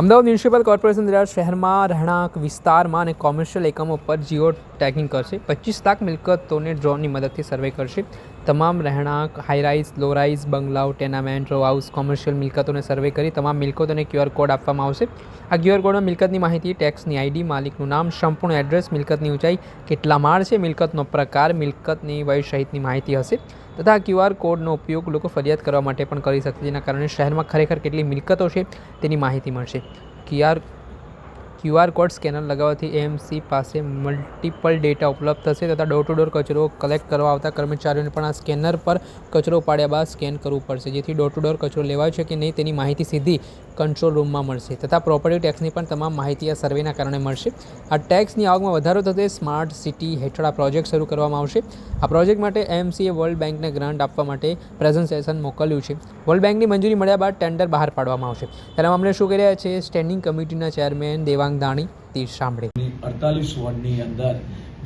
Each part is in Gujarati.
અમદાવાદ મ્યુનિસિપલ કોર્પોરેશન દ્વારા શહેરમાં રહેણાંક વિસ્તારમાં અને કોમર્શિયલ એકમો પર જીઓ ટેગિંગ કરશે। 25 લાખ મિલકતોને ડ્રોનની મદદથી સર્વે કરશે। તમામ રહેણાંક, હાઈરાઇઝ, લોરાઇઝ, બંગલાઓ, ટેનામેન્ટ, રો હાઉસ, કોમર્શિયલ મિલકતોને સર્વે કરી તમામ મિલકતોને QR કોડ આપવામાં આવશે। આ QR કોડમાં મિલકતની માહિતી, ટેક્સની ID, માલિકનું નામ, સંપૂર્ણ એડ્રેસ, મિલકતની ઊંચાઈ, કેટલા માળ છે, મિલકતનો પ્રકાર, મિલકતની વય સહિતની માહિતી હશે તથા QR કોડનો ઉપયોગ લોકો ફરિયાદ કરવા માટે પણ કરી શકશે, જેના કારણે શહેરમાં ખરેખર કેટલી મિલકતો છે તેની માહિતી મળશે। QR કોડ સ્કેનર લગાવવાથી AMC પાસે મલ્ટિપલ ડેટા ઉપલબ્ધ થશે તથા ડોર ટુ ડોર કચરો કલેક્ટ કરવા આવતા કર્મચારીઓને પણ આ સ્કેનર પર કચરો ઉપાડ્યા બાદ સ્કેન કરવું પડશે, જેથી ડોર ટુ ડોર કચરો લેવાયો છે કે નહીં તેની માહિતી સીધી કંટ્રોલ રૂમમાં મળશે તથા પ્રોપર્ટી ટેક્સની પણ તમામ માહિતી આ સર્વેના કારણે મળશે। આ ટેક્સની આવકમાં વધારો થશે। સ્માર્ટ સિટી હેઠળ આ પ્રોજેક્ટ શરૂ કરવામાં આવશે। આ પ્રોજેક્ટ માટે AMCએ વર્લ્ડ બેંકને ગ્રાન્ટ આપવા માટે પ્રેઝન્ટેશન મોકલ્યું છે। વર્લ્ડ બેંકની મંજૂરી મળ્યા બાદ ટેન્ડર બહાર પાડવામાં આવશે। તેના મામલે શું કરી રહ્યા છે સ્ટેન્ડિંગ કમિટીના ચેરમેન દેવાંગ દાણી, તે સાંભળે। 48 વોર્ડની અંદર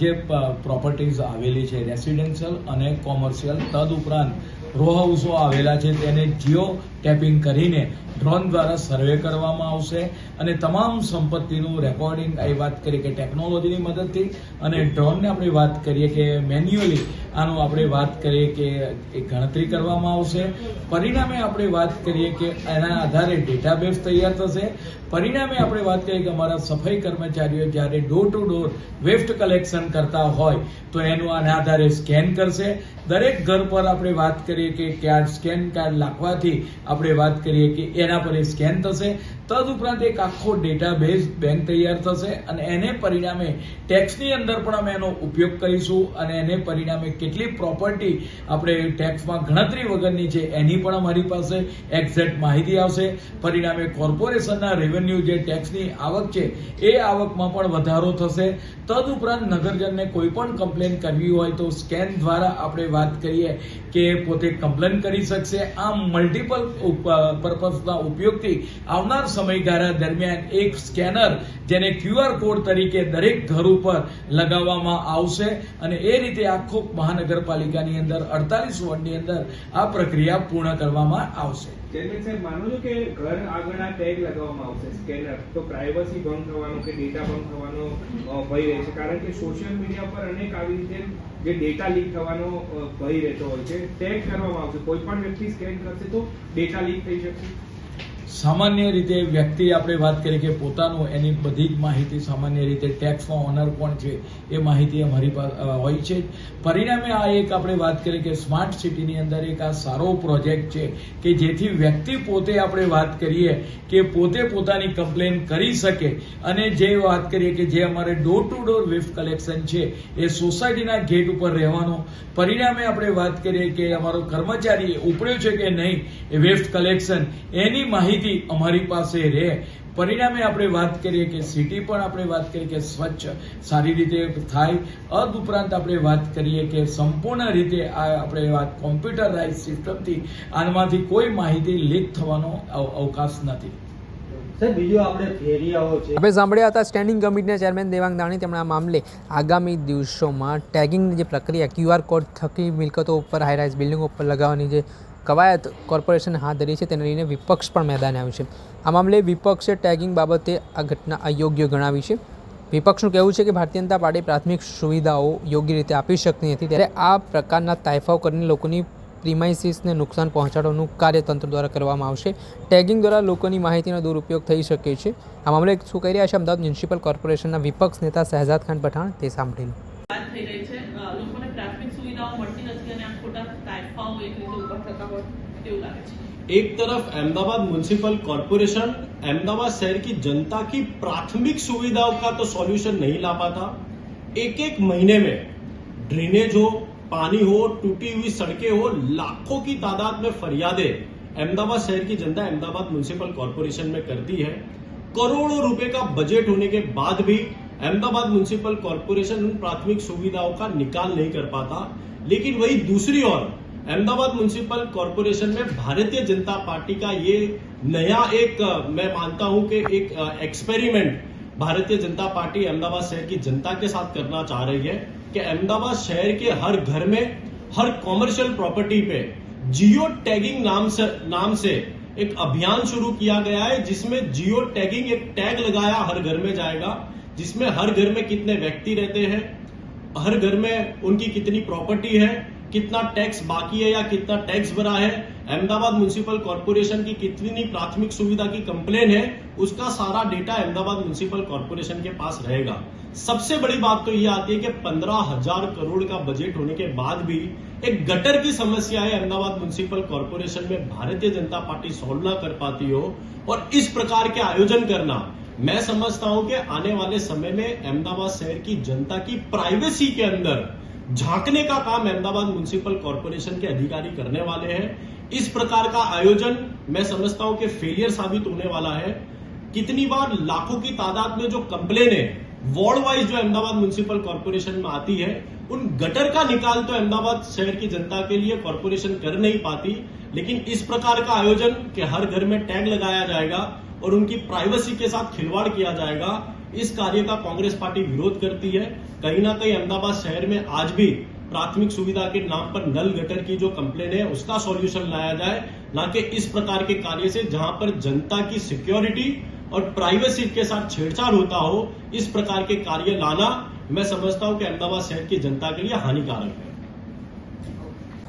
જે પ્રોપર્ટીઝ આવેલી છે રેસિડેન્શિયલ અને કોમર્શિયલ, તદુપરાંત રો હાઉસો આવેલા છે, તેને જીઓ ટેપિંગ કરીને ડ્રોન દ્વારા સર્વે કરવામાં આવશે અને તમામ સંપત્તિનું રેકોર્ડિંગ, એ વાત કરીએ કે ટેકનોલોજીની મદદથી, અને ડ્રોનને આપણે વાત કરીએ કે મેન્યુઅલી આનું આપણે વાત કરીએ કે એક ગણતરી કરવામાં આવશે। પરિણામે આપણે વાત કરીએ કે એના આધારે ડેટાબેઝ તૈયાર થશે। પરિણામે આપણે વાત કરીએ કે અમારા સફાઈ કર્મચારીઓ જ્યારે door to door waste collection કરતા હોય તો એનું આના આધારે સ્કેન કરશે। દરેક ઘર પર આપણે વાત કરીએ કે સ્કેન કાર્ડ લાખવાથી આપણે વાત કરીએ કે એના પર સ્કેન થશે। તદુપરાંત એક આખો ડેટાબેઝ બેંક તૈયાર થશે અને એને પરિણામે ટેક્સની અંદર પણ અમે એનો ઉપયોગ કરીશું અને એને પરિણામે કેટલી પ્રોપર્ટી આપણે ટેક્સમાં ગણતરી વગરની છે એની પણ અમારી પાસે એક્ઝેક્ટ માહિતી આવશે। પરિણામે કોર્પોરેશનના રેવન્યુ જે ટેક્સની આવક છે એ આવકમાં પણ વધારો થશે। તદુપરાંત નગરજનને કોઈ પણ કમ્પ્લેન કરવી હોય તો સ્કેન દ્વારા આપણે વાત કરીએ કે પોતે કમ્પ્લેન કરી શકશે। આમ મલ્ટિપલ પર્પઝના ઉપયોગથી આવનાર સમયગાળા દરમિયાન એક સ્કેનર જેને QR કોડ તરીકે દરેક ઘર ઉપર લગાવવામાં આવશે અને એ રીતે આખો મહાનગરપાલિકાની અંદર 48 વોર્ડની અંદર આ પ્રક્રિયા પૂર્ણ કરવામાં આવશે। ચેરમેન સાહેબ, માનો છો કે ઘર આગળ આ ટેગ લગાવવામાં આવશે સ્કેનર, તો પ્રાઇવસી ભંગ થવાનો કે ડેટા ભંગ થવાનો ભય રહે છે, કારણ કે સોશિયલ મીડિયા પર અનેક આવી રીતે જે ડેટા લીક થવાનો ભય રહેતો હોય છે। ટેગ કરવામાં આવશે, કોઈ પણ વ્યક્તિ સ્કેન કરશે તો ડેટા લીક થઈ શકશે। સામાન્ય રીતે વ્યક્તિ આપણે વાત કરીએ કે પોતાનું એની બધી જ માહિતી સામાન્ય રીતે ટેક્સનો ઓનર કોણ છે એ માહિતી અમારી પાસે હોય છે। પરિણામે આ એક આપણે વાત કરીએ કે સ્માર્ટ સિટીની અંદર એક આ સારો પ્રોજેક્ટ છે કે જેથી વ્યક્તિ પોતે આપણે વાત કરીએ કે પોતે પોતાની કમ્પ્લેન કરી શકે અને જે વાત કરીએ કે જે અમારે door to door waste collection છે એ સોસાયટીના ગેટ ઉપર રહેવાનું। પરિણામે આપણે વાત કરીએ કે અમારો કર્મચારી ઉપડ્યો છે કે નહીં એ વેસ્ટ કલેક્શન એની માહિતી અમારી પાસે રહે। પરિણામે આપણે વાત કરીએ કે સિટી પણ આપણે વાત કરીએ કે સ્વચ્છ સારી રીતે થાય। ઉપરાંત આપણે વાત કરીએ કે સંપૂર્ણ રીતે આ આપણે વાત કોમ્પ્યુટરાઇઝ સિસ્ટમથી આમાંથી કોઈ માહિતી લીક થવાનો અવકાશ નથી। આપણે સાંભળ્યા હતા સ્ટેન્ડિંગ કમિટીના ચેરમેન દેવાંગ દાણી। તેમણે આ મામલે આગામી દિવસોમાં ટેગિંગની જે પ્રક્રિયા QR કોડ થકી મિલકતો ઉપર, હાઈરાઇઝ બિલ્ડિંગો ઉપર લગાવવાની જે કવાયત કોર્પોરેશને હાથ ધરી છે તેને લઈને વિપક્ષ પણ મેદાને આવ્યું છે। આ મામલે વિપક્ષે ટેગિંગ બાબતે આ ઘટના અયોગ્ય ગણાવી છે। વિપક્ષનું કહેવું છે કે ભારતીય જનતા પાર્ટી પ્રાથમિક સુવિધાઓ યોગ્ય રીતે આપી શકતી નથી, ત્યારે આ પ્રકારના તાયફાઓ કરીને લોકોની પ્રીમાઇસીસને નુકસાન પહોંચાડવાનું કાર્ય તંત્ર દ્વારા કરવામાં આવશે। ટેગિંગ દ્વારા લોકોની માહિતીનો દુરુપયોગ થઈ શકે છે। આ મામલે શું કહી રહ્યા છે અમદાવાદ મ્યુનિસિપલ કોર્પોરેશનના વિપક્ષ નેતા શહેજાદ ખાન પઠાણ, તે સાંભળેલું। લોકોને પ્રાથમિક સુવિધાઓ મળતી નથી અને આ ખોટા તાયફાઓ એક રીતે ઉપર થતા હોય તેવું લાગે છે। एक तरफ अहमदाबाद म्युनिसिपल कॉर्पोरेशन अहमदाबाद शहर की जनता की प्राथमिक सुविधाओं का तो सॉल्यूशन नहीं ला पाता। एक महीने में ड्रेनेज हो, पानी हो, टूटी हुई सड़कें हो, लाखों की तादाद में फरियादें अहमदाबाद शहर की जनता अहमदाबाद म्युनिसिपल कॉर्पोरेशन में करती है। करोड़ों रुपए का बजट होने के बाद भी अहमदाबाद म्युनिसिपल कॉर्पोरेशन उन प्राथमिक सुविधाओं का निकाल नहीं कर पाता। लेकिन वही दूसरी ओर अहमदाबाद म्युनिसिपल कॉर्पोरेशन में भारतीय जनता पार्टी का ये नया एक मैं मानता हूं कि एक एक्सपेरिमेंट भारतीय जनता पार्टी अहमदाबाद शहर की जनता के साथ करना चाह रही है कि अहमदाबाद शहर के हर घर में, हर कॉमर्शियल प्रॉपर्टी पे जियो टैगिंग नाम से एक अभियान शुरू किया गया है जिसमें जियो टैगिंग, एक टैग लगाया हर घर में जाएगा, जिसमें हर घर में कितने व्यक्ति रहते हैं, हर घर में उनकी कितनी प्रॉपर्टी है, कितना टैक्स बाकी है या कितना टैक्स भरा है, अहमदाबाद म्युनिसिपल कॉर्पोरेशन की कितनी प्राथमिक सुविधा की कंप्लेन है, उसका सारा डेटा अहमदाबाद म्युनिसिपल कॉर्पोरेशन के पास रहेगा। सबसे बड़ी बात तो ये आती है कि 15,000 करोड़ का बजट होने के बाद भी एक गटर की समस्या है अहमदाबाद म्युनिसिपल कॉर्पोरेशन में भारतीय जनता पार्टी सॉल्व ना कर पाती हो, और इस प्रकार के आयोजन करना, मैं समझता हूं कि आने वाले समय में अहमदाबाद शहर की जनता की प्राइवेसी के अंदर झांकने का काम अहमदाबाद म्युनिसिपल कॉर्पोरेशन के अधिकारी करने वाले हैं। इस प्रकार का आयोजन मैं समझता हूं कि फेलियर साबित होने वाला है। कितनी बार लाखों की तादाद में जो कंप्लेन है वार्ड वाइज जो अहमदाबाद म्युनिसिपल कॉर्पोरेशन में आती है, उन गटर का निकाल तो अहमदाबाद शहर की जनता के लिए कॉर्पोरेशन कर नहीं पाती, लेकिन इस प्रकार का आयोजन कि हर घर में टैग लगाया जाएगा और उनकी प्राइवेसी के साथ खिलवाड़ किया जाएगा, इस कार्य का कांग्रेस पार्टी विरोध करती है। कहीं ना कहीं अहमदाबाद शहर में आज भी प्राथमिक सुविधा के नाम पर नल गटर की जो कंप्लेन है उसका सॉल्यूशन लाया जाए, ना कि इस प्रकार के कार्य से जहां पर जनता की सिक्योरिटी और प्राइवेसी के साथ छेड़छाड़ होता हो, इस प्रकार के कार्य लाना मैं समझता हूं कि अहमदाबाद शहर की जनता के लिए हानिकारक है।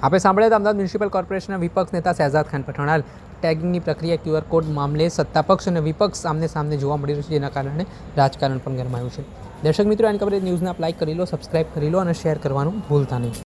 આપણે સાંભળ્યા હતા અમદાવાદ મ્યુનિસિપલ કોર્પોરેશનના વિપક્ષ નેતા શહેજાદ ખાન પઠાણાલ ટેગિંગની પ્રક્રિયા QR કોડ મામલે સત્તાપક્ષ અને વિપક્ષ સામને સામને જોવા મળી રહ્યું છે, જેના કારણે રાજકારણ પણ ગરમાયું છે। દર્શક મિત્રો, આની ખબર ન્યૂઝને આપ લાઇક કરી લો, સબસ્ક્રાઇબ કરી લો અને શેર કરવાનું ભૂલતા નહીં।